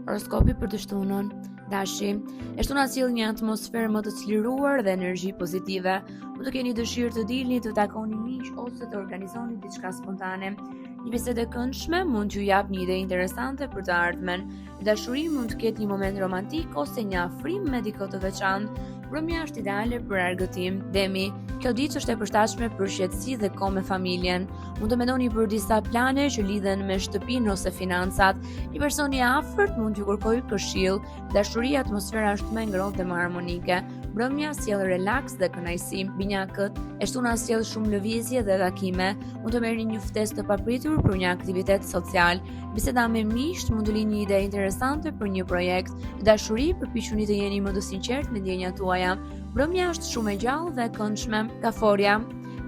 Horoskopi për të shtunën. Dashi, e shtuna sjell një atmosferë më të çliruar dhe energji pozitive. Mund të keni dëshirë të dilni, të takoni miq ose të organizoni diçka spontane. Një bisedë e këndshme mund t'ju jap një ide interesante për të ardhmen. Në dashuri mund të ketë një moment romantik ose një afrim me dikë të veçantë. Mbrëmja është ideale për argëtim. Demi, kjo ditë është e përshtatshme për shqetësi dhe kohë me familjen. Mund të mendoni për disa plane që lidhen me shtëpinë ose financat. Një person i afërt mund t'ju kërkojë këshill. Dashuria, atmosfera është më ngrohtë dhe më harmonike. Mbrëmja sjell relaks dhe kënaqësi. Binjakët, e shtuna sjell shumë lëvizje dhe takime. Mund të merrni një ftesë të papritur për një aktivitet social. Biseda me miqt mund të lini një ide interesante për një projekt. Në dashuri, përpiquni të jeni më të sinqertë me ndjenjat tuaja. Mbrëmja është shumë e gjallë dhe e këndshme. Kaforia,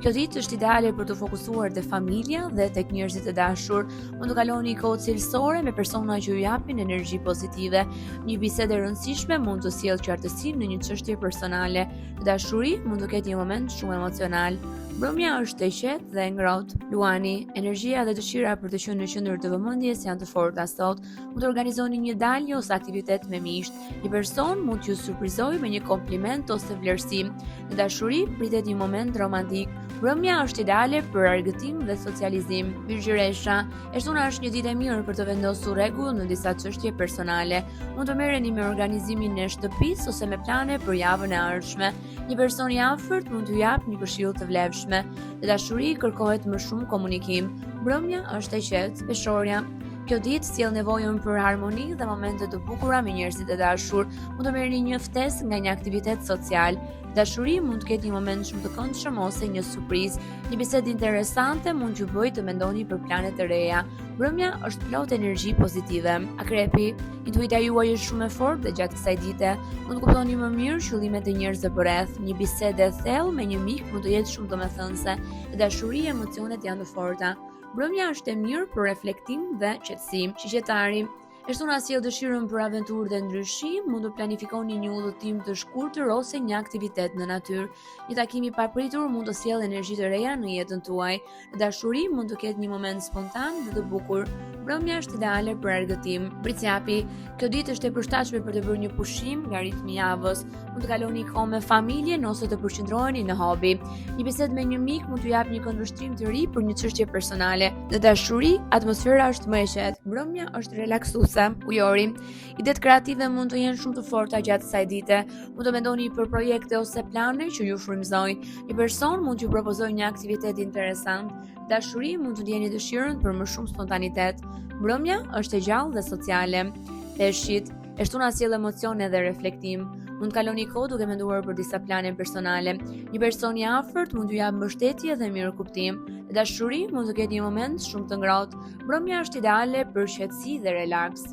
kjo ditë është ideale për të fokusuar te familja dhe tek njerëzit e dashur. Mund të kaloni kohë cilësore me persona që ju japin energji pozitive. Një bisedë e rëndësishme mund të sjellë qartësi në një çështje personale. Në dashuri mund të ketë një moment shumë emocional. Mbrëmja është e qetë dhe e ngrohtë. Luani, energjia dhe dëshira për të qenë në qendër të vëmendjes janë të forta sot. Mund të organizoni një dalje ose aktivitet me miqt. Një person mund t'ju surprizojë me një kompliment ose vlerësim. Në dashuri pritet një moment romantik. Mbrëmja është ideale për argëtim dhe socializim. Virgjëresha, e shtuna është një ditë e mirë për të vendosur rregull në disa çështje personale. Mund të merreni me organizimin e shtëpisë ose me plane për javën e ardhshme. Një person i afërt mund t'ju japë një këshill të vlefshme. Në dashuri kërkohet më shumë komunikim. Mbrëmja është e qetë. Peshorja, kjo ditë sjell nevojën për harmoni dhe momente të bukura me njerëzit e dashur. Mund të merrni një ftesë nga një aktivitet social. Dashuri mund të ketë një moment shumë të këndshëm ose një surprizë. Një bisedë interesante mund t'ju bëjë të mendoni për plane të reja. Mbrëmja është plot energji pozitive. Akrepi, intuita juaj është shumë e fortë dhe gjatë kësaj dite mund të kuptoni më mirë qëllimet e njerëzve përreth. Një bisedë e thellë me një mik mund të jetë shumë domethënëse. Në dashuri emocionet janë të forta. Mbrëmja është e mirë për reflektim dhe qetësi. Shiqetari, e shtuna sjell dëshirën për aventurë dhe ndryshim. Mund të planifikoni një udhëtim të shkurtër ose një aktivitet në natyrë. Një takim i papritur mund të sjellë energji të reja në jetën tuaj. Në dashuri mund të ketë një moment spontan dhe të bukur. Mbrëmja është ideale për argëtim. Briciapi, kjo ditë është e përshtatshme për të bërë një pushim nga ritmi i javës. Mund të kaloni kohë me familjen ose të përqendroheni në hobi. Një bisedë me një mik mund t'ju japë një këndvështrim të ri për një çështje personale. Në dashuri, atmosfera është më e qetë. Mbrëmja është relaksuese. Ujori, idetë kreative mund të jenë shumë të forta gjatë kësaj dite. Mund të mendoni për projekte ose plane që ju frymëzojnë. Një person mund t'ju propozojë një aktivitet interesant. Dashuri mund të ndjeni dëshirën për më shumë spontanitet. Mbrëmja është e gjallë dhe sociale. Peshqit, e shtuna sjell emocione dhe reflektim. Mund të kaloni kohë duke menduar për disa plane personale. Një person i afërt mund t'ju japë mbështetje dhe mirëkuptim. Në dashuri mund të ketë një moment shumë të ngrohtë. Mbrëmja është ideale për qetësi dhe relaks.